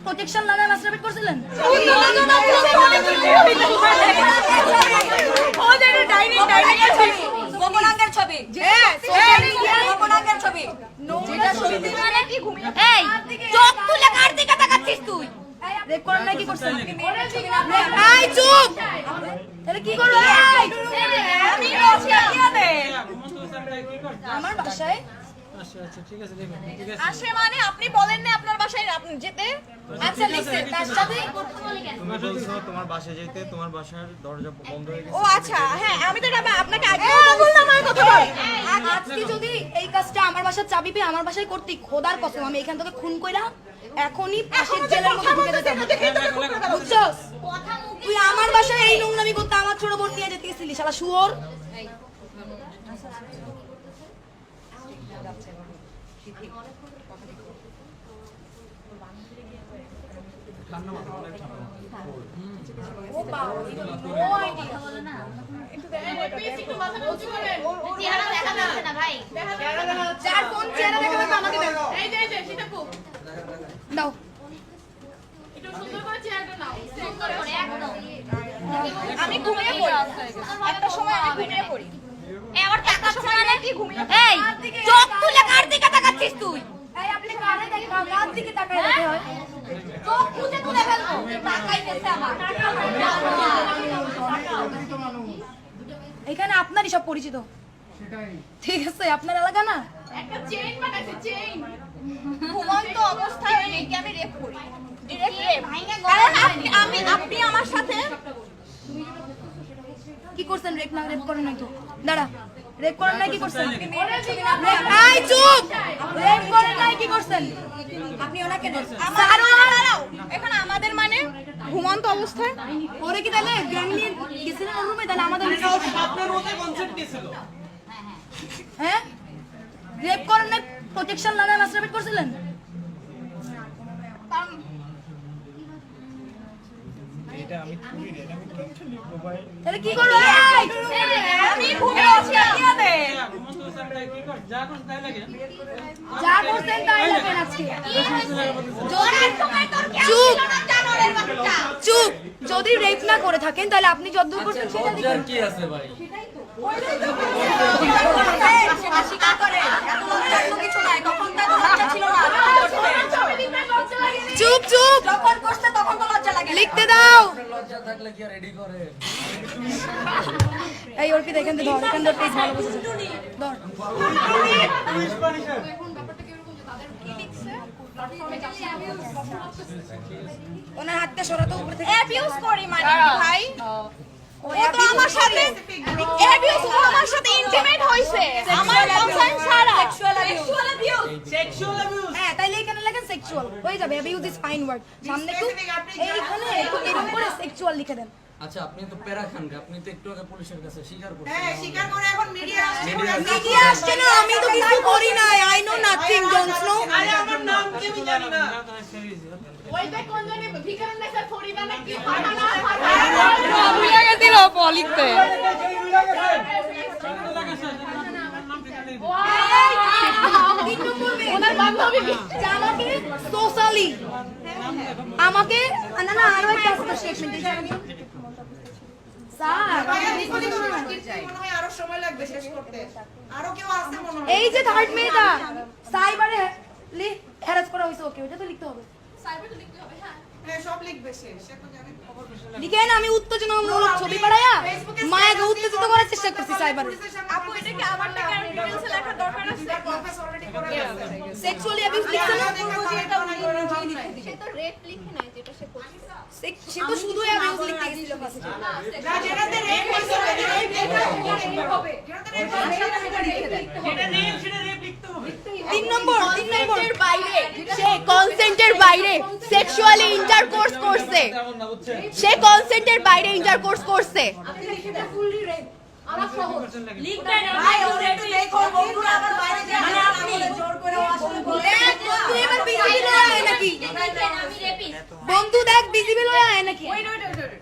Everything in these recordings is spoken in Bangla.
প্রোটেকশন লাগায় মাস্টারবেট করছিলেন? গোপনাঙ্গের ছবি, গোপনাঙ্গের ছবি, চোখ তুলে কার দিকে তাকাচ্ছিস তুই? রেপ করেন নাই? কি করছেন? এই চুপ! তাহলে কি করব? আমি বলছি কি হবে? আমার বাসায় আচ্ছা ঠিক আছে দেখুন ঠিক আছে আসে মানে আপনি বলেন না আপনার বাসায় আপনি যেতে? আচ্ছা লিখছে তার সাথে তুমি বলছো তোমার বাসায় যেতে, তোমার বাসার দরজা বন্ধ হয়ে গেছে। ও আচ্ছা, হ্যাঁ আমি তো এটা আপনাকে আগে বললাম আমার কথা বল। আজকে যদি এই কাজটা আমার বাসার চাবি পেয়ে আমার বাসায় করতি, খোদার কসম আমি এখান থেকে খুন কইরা এখনই ফাঁসির জেলের মধ্যে ঢুকে যেতাম। বুঝছস? তুই আমার বাসায় এই নোংরামি করতে আমার ছোট বোন নিয়ে যেতে গেছিলি শালা শুয়োর। যার কোন চেহারা দেখা যাবে আমাকে দেন। দাও। আমি ঘুমিয়ে পড়ি, একটা সময় আমি ঘুমিয়ে পড়ি। এবার তাকাচ্ছ মানে কি ঘুমিয়ে এই চোখ তুলে কার দিকে তাকাচ্ছিস তুই? এই আপনি কারে দেখেন? কার দিকে তাকায় দেখতে হয়? চোখ মুছে তুলে ফেলবো। তাকাইতেছে আমার। এখানে আপনারই সব পরিচিত। ঠিক আছে, আপনার এলাকা না? একটা চেইন বানাইছে, চেইন। ঘুমন্ত অবস্থায় মেয়েকে আমি রেপ করি, ডিরেক্ট রেপ। আপনি আমার সাথে কি করছেন? রেপ না রেপ করেন নাই তো? দাঁড়া, রেপ করেন নাই? কি করছেন? এই চুপ! রেপ করেন নাই? কি করছেন? আপনি ওনাকে দাঁড়াও, এখানে আমাদের মানে ঘুমন্ত অবস্থায় ওরে কি তাহলে গ্যাং নিয়ে গেছিলেন ওর রুমে? তাহলে আমাদের আপনার মতে কনসেপ্ট দিছিল হ্যাঁ রেপ করেন নাই? প্রোটেকশন লাগায় মাস্টারবেট করছিলেন? এটা আমি করি রে, এটা আমি কিছু লিখবো ভাই। তাহলে কি করবো? আমি ঘুমিয়ে আছি, কি হবে? ঘুমন্ত সামনে কি কর যা কোন তাই লাগে যা করছেন তাই লাগবেন আজকে। চুপ, চুপ! যদি রেপ না করে থাকেন তাহলে আপনি যদ্দূর করছেন সেটা দেখুন। কি আছে ভাই? স্বীকার করে এত লজ্জার তো কিছু নাই, তখন তো এত লজ্জা ছিল না। চুপ চুপ! যখন করছে তখন তো লজ্জা লাগে। লিখতে দাও। লজ্জা থাকলে কি রেডি করে? এই ওর কি দেখেন তো, ধর এখান ধর, পেজ ভালো বসেছে, ধর। ওনার হাতটা সরাতো উপরে থেকে। অ্যাবিউজ করি মানে ভাই, ও তো আমার সাথে অ্যাবিউজ, ও আমার সাথে ইন্টিমেট হইছে আমার কনসার্ন ছাড়া। সেক্সুয়াল অ্যাবিউজ, সেক্সুয়াল অ্যাবিউজ হ্যাঁ তাইলে এখানে লেখেন সেক্সুয়াল হয়ে যাবে। Abuse is fine word. সামনে একটু এইখানে একটু এরকম করে সেক্সুয়াল লিখে দেন। আচ্ছা আপনি তো প্যারা খান, আপনি তো একটু আগে পুলিশের কাছে স্বীকার করছেন। হ্যাঁ স্বীকার করে এখন মিডিয়া আসছে। মিডিয়া আসছে না, আমি তো কিছু করি নাই। I know nothing, don't know. আরে আমার নাম কি আমি জানি না ওইটা কোন জানি ভিখারি না স্যার ফরিদা নাকি ফাটানা ফাটানা ভুলে গেছিল লিখতে। ওনার বান্ধবী আমাকে সোশ্যালি আমাকে না না আরো একটা স্টেটমেন্ট আরো সময় লাগবে শেষ করতে। আরো কেউ আছে মনে হয়? এই যে থার্ড মেয়েটা সাইবারে হ্যারাস করা হয়েছে, ওকে ওটা তো লিখতে হবে। সাইবারে লিখতে হবে। হ্যাঁ সব লিখবে সে তো জানে। লিখেন আমি উত্তেজনামূলক ছবি পাঠাইয়া মায়াকে উত্তেজিত করার চেষ্টা করছি সাইবারে। আপু এটা কি আমার টাকা আর ডিটেইলস লেখা দরকার আছে? প্রফেস অলরেডি করে আছে। সেক্সুয়ালি অ্যাবিউজ লিখছে না? সে তো রেপ লিখে নাই যেটা সে করছে। সে তো শুধু অ্যাবিউজ লিখতে গেছিল ফার্স্টে। না যেটাতে রেপ হইছে রেপ হবে। যেটাতে রেপ হইছে সেটা লিখে দেয়। যেটা নেম সেটা রেপ লিখতে হবে। 3 নম্বর কনসেন্টের বাইরে, সে কনসেন্টের বাইরে সেক্সুয়ালি ইন্টারকোর্স করছে। তেমন না বুঝছেন? সে কনসেন্টের বাইরে ইন্টারকোর্স করছে। আপনি লিখে ফুললি রেপ। আমার সহজ লিখবেন ভাই ওরে একটু লেখো, বন্ধুরা আবার বাইরে যায় না বলে জোর করে আসলে বলে। বন্ধু এবার বিজিবি লয়ে আয় নাকি? আমি রেপিস্ট। বন্ধু দেখ বিজিবি লয়ে আয় নাকি?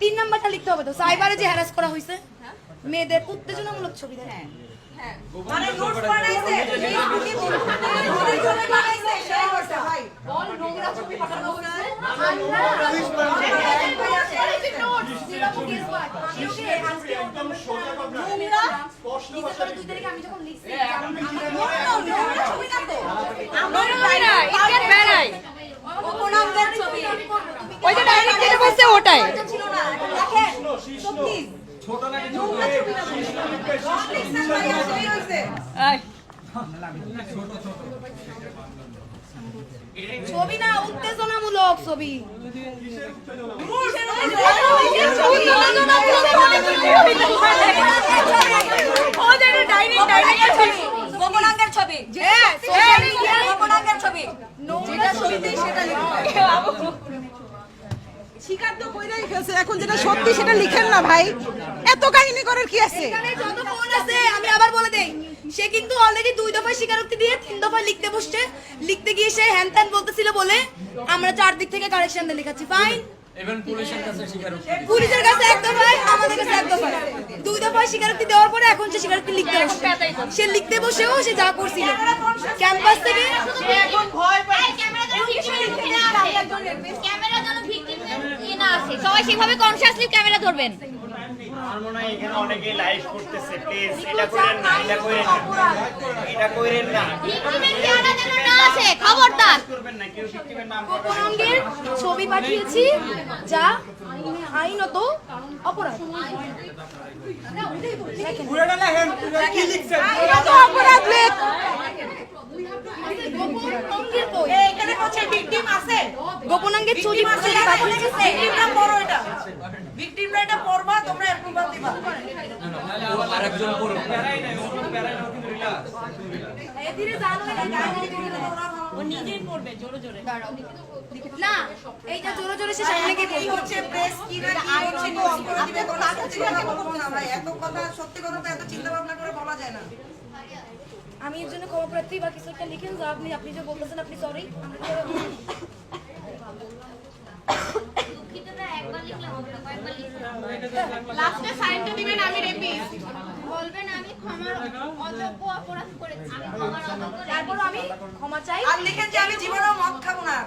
3 নাম্বারটা লিখতে হবে তো। সাইবারে যে হ্যারাস করা হয়েছে মেয়েদের উত্তেজনামূলক ছবি দেখ। মানে নোটস বানাইছে বানাইছে সেই করছে ভাই বল নোংরা ছবি পাঠানো হয়েছে আমি যখন লিখছি ওইটা ডাইরেক্ট যেটা বলছে ওটাই ছিল না দেখেন ছোট লাগে ছবি না উত্তেজনামূলক ছবি গোপনাঙ্গের ছবি গোপনাঙ্গের ছবি যেটা ছবিতেই সেটা লিখবে স্বীকার তো কইরাই ফেলছে এখন যেটা সত্যি সেটা লিখেন না ভাই এত কাহিনী করার কি আছে এখানে যত ফোন আছে আমি আবার বলে দেই সে কিন্তু অলরেডি 2 দফায় স্বীকারোক্তি দিয়ে 3 দফায় লিখতে বসছে লিখতে গিয়ে সে হ্যান ত্যান বলতেছিল বলে আমরা 4 দিক থেকে কারেকশন দিয়ে লিখাচ্ছি ফাইন ইভেন পুলিশের কাছে স্বীকারোক্তি পুলিশের কাছে এক দফায় আমাদের কাছে এক দফায় 2 দফায় স্বীকারোক্তি দেওয়ার পরে এখন সে স্বীকারোক্তি লিখতে বসছে সে লিখতে বসেও সে যা করছিল ক্যাম্পাস থেকে এখন ভয় পায় ক্যামেরা যেন ভিকটিম না আসে সবাই সেভাবে কনসিয়াসলি ক্যামেরা ধরবেন আমার মনে হয় এখানে অনেকেই লাইভ করতেছে প্লিজ এটা করেন না এটা করেন না এটা করেন না ভিকটিমের চেহারা যেন না আসে খবরদার করবেন না কেউ ভিক্টিমের নাম গোপনাঙ্গের ছবি পাঠিয়েছি যা আইনত অপরাধ পুরোটা লেখেন কি লিখছেন এটা তো অপরাধ লেখ গোপনাঙ্গের কই এখানে হচ্ছে ভিকটিম আছে গোপনাঙ্গের ছবি পাঠিয়েছি ভিকটিমটা পড়ো এটা ভিকটিমটা এটা পড়বা তোমরা অ্যাপ্রুভাল দিবা আরেকজন পড়ুন ধীরে জানো ও নিজেই পড়বে জোরে জোরে না এইটা জোরে জোরে সে সামনে গিয়ে কি হচ্ছে প্রেস কি না কি হচ্ছে কি অপরাধ দিবে কোন সত্যি কথা বলবো না ভাই এত কথা সত্যি কথা তো এত চিন্তা ভাবনা করে বলা যায় না আমি এর জন্য ক্ষমা প্রার্থী বা কিছু একটা লিখেন যা আপনি যে বলতেছেন আপনি সরি দুঃখিতটা একবার লিখলে হবে না কয়েকবার লিখতে হবে লাস্টে সাইনটা দিবেন আমি রেপিস্ট বলবেন আমি ক্ষমার অযোগ্য অপরাধ করেছি আমি ক্ষমার অযোগ্য তারপর আমি ক্ষমা চাই আর লিখেন যে আমি জীবনেও মদ খাবো না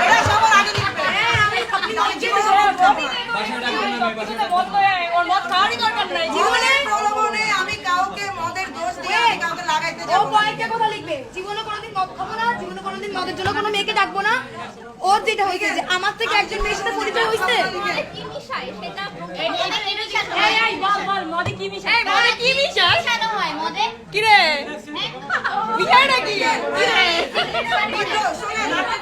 এটা সবার আগে লিখবেন হ্যাঁ আপনি আমি জীবনেও মদ খাবো না বাসায় ডাকবেন না বাসায় জীবনের প্রলোভনে আমি কাউকে মদের দোষ দিয়ে আমি কাউকে লাগাইতে ও যাব না পয়েন্টে কথা লিখবে জীবনে কোনোদিন মদ খাবো না জীবনে কোনোদিন মদের জন্য কোনো মেয়েকে ডাকবো না ওর যেটা হয়েছে যে আমার থেকে একজন মেয়ের সাথে পরিচয় হয়েছে কি মিশাই সেটা মদে কি মিশায় মিশানো হয় মদে কি রে বিষয়টা কি শুনেন আপনি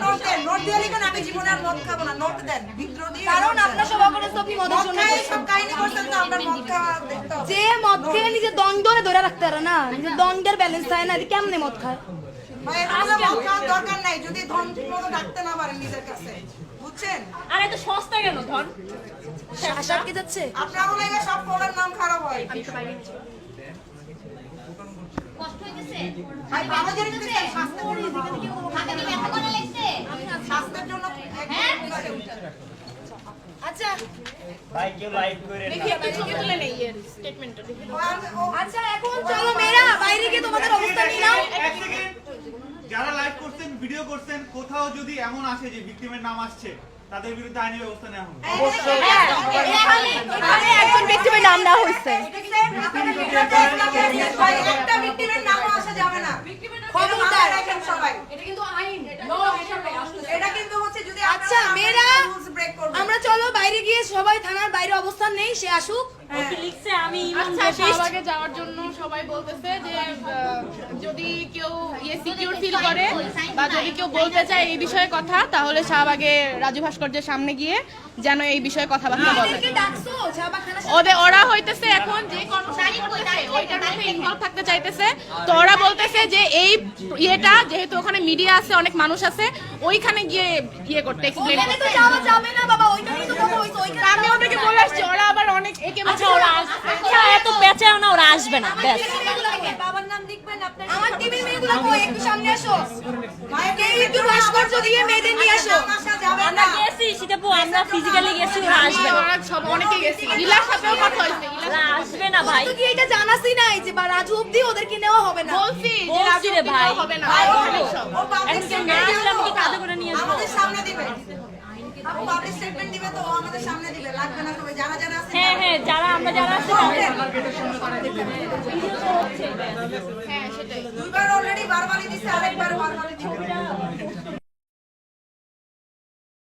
নোট দিয়ে লিখেন আমি জীবনে আর মদ খাবো না নোট দেন বিদ্রোহ দিয়ে কারণ আপনার সভা করে তো আপনি মদের মদ জন্য খাই করছেন। সব কাহিনী করছেন তো আমরা মদ খাওয়া দেখতে হবে যে মদ খেয়ে নিজের দণ্ডরে ধরে রাখতে পারে না নিজের দণ্ডের ব্যালেন্স থাকে না কেমনে মদ খায় ভাই এগুলো মদ খাওয়ার দরকার নাই যদি ধন মতো ডাকতে না পারেন নিজের কাছে বুঝছেন আরে এত সস্তা কেন ধন আশাকে যাচ্ছে আপনারও লাগে সব ফোনের নাম খারাপ হয় কষ্ট হইতেছে ভাই বাবা যদি দিতেন স্বাস্থ্যের জন্য হাতে কি ব্যথা করে লাগছে স্বাস্থ্যের জন্য হ্যাঁ আচ্ছা ভাই কেউ লাইভ করেন না তুলে নেই এর স্টেটমেন্টটা দেখি আচ্ছা এখন চলো মেয়েরা বাইরে গিয়ে তোমাদের অবস্থা নিয়ে নাও এক সেকেন্ড যারা লাইভ করছেন ভিডিও করছেন কোথাও যদি এমন আসে যে ভিকটিমের নাম আসছে তাদের বিরুদ্ধে আইনি ব্যবস্থা নেওয়া হবে এখানে একজন ভিকটিমের নাম দেওয়া হয়েছে একটা ভিকটিমের নামও আসা যাবে না খবরদার রাখেন সবাই এটা কিন্তু আইন এটা কিন্তু হচ্ছে যদি আচ্ছা মেয়েরা রুলস ব্রেক করবে আমরা চলো বাইরে গিয়ে সবাই থানার বাইরে অবস্থান নেই সে আসুক লিখছে আমি আচ্ছা শাহবাগে যাওয়ার জন্য সবাই বলতেছে যে যদি কেউ সিকিউর ফিল করে বা যদি কেউ বলতে চায় এই বিষয়ে কথা তাহলে শাহবাগে রাজু ভাস্কর্যের সামনে গিয়ে যেন এই বিষয়ে কথাবার্তা বলে এদেরকে ডাকছো ছাবাখানা ওরা হইতেছে এখন যে কর্মচারী করতেছে ওইটার মধ্যে ইনভলভ থাকতে চাইতেছে তো ওরা বলতেছে যে এই ইয়েটা যেহেতু ওখানে মিডিয়া আছে অনেক মানুষ আছে ওইখানে গিয়ে ইয়ে করতে এক্সপ্লেইন ওখানে তো করতে যাওয়া যাবে না বাবা ওইটাই তো কথা হইছে ওইখানে আমি ওদেরকে বলে আসছি ওরা আবার অনেক একে আচ্ছা ওরা আচ্ছা এত পেঁচাও না ওরা আসবে না ব্যাস বাবার নাম লিখবেন আপনার আমার টিভির মেয়েগুলো কই একটু সামনে আসো কেউ একটু ভাস্কর্য দিয়ে মেয়েদের নিয়ে আসো আসা যাবে না গেছি নিশ্চিত আপু আমরা ফিজিক্যালি গেছি ওরা আসবে না ওরা সব অনেকে গেছে ইলার সাথেও কথা হয়েছে ওরা আসবে না ভাই তুই কি এটা জানাসই নাই যে বা রাজু অব্দি ওদেরকে নেওয়া হবে না বলছি যে বলছি রাজু রে ভাই। হবে না এখন কেউ না আসলে আমি কি কাঁধে করে নিয়ে আসবো আমাদের সামনে দিবে আপু পাবলিক স্টেটমেন্ট দিবে তো ও আমাদের সামনে দিবে লাগবে না সবাই যারা যারা আছে হ্যাঁ হ্যাঁ যারা আমরা যারা আছি হ্যাঁ সেটাই দুইবার অলরেডি বারবারই দিছে আরেকবার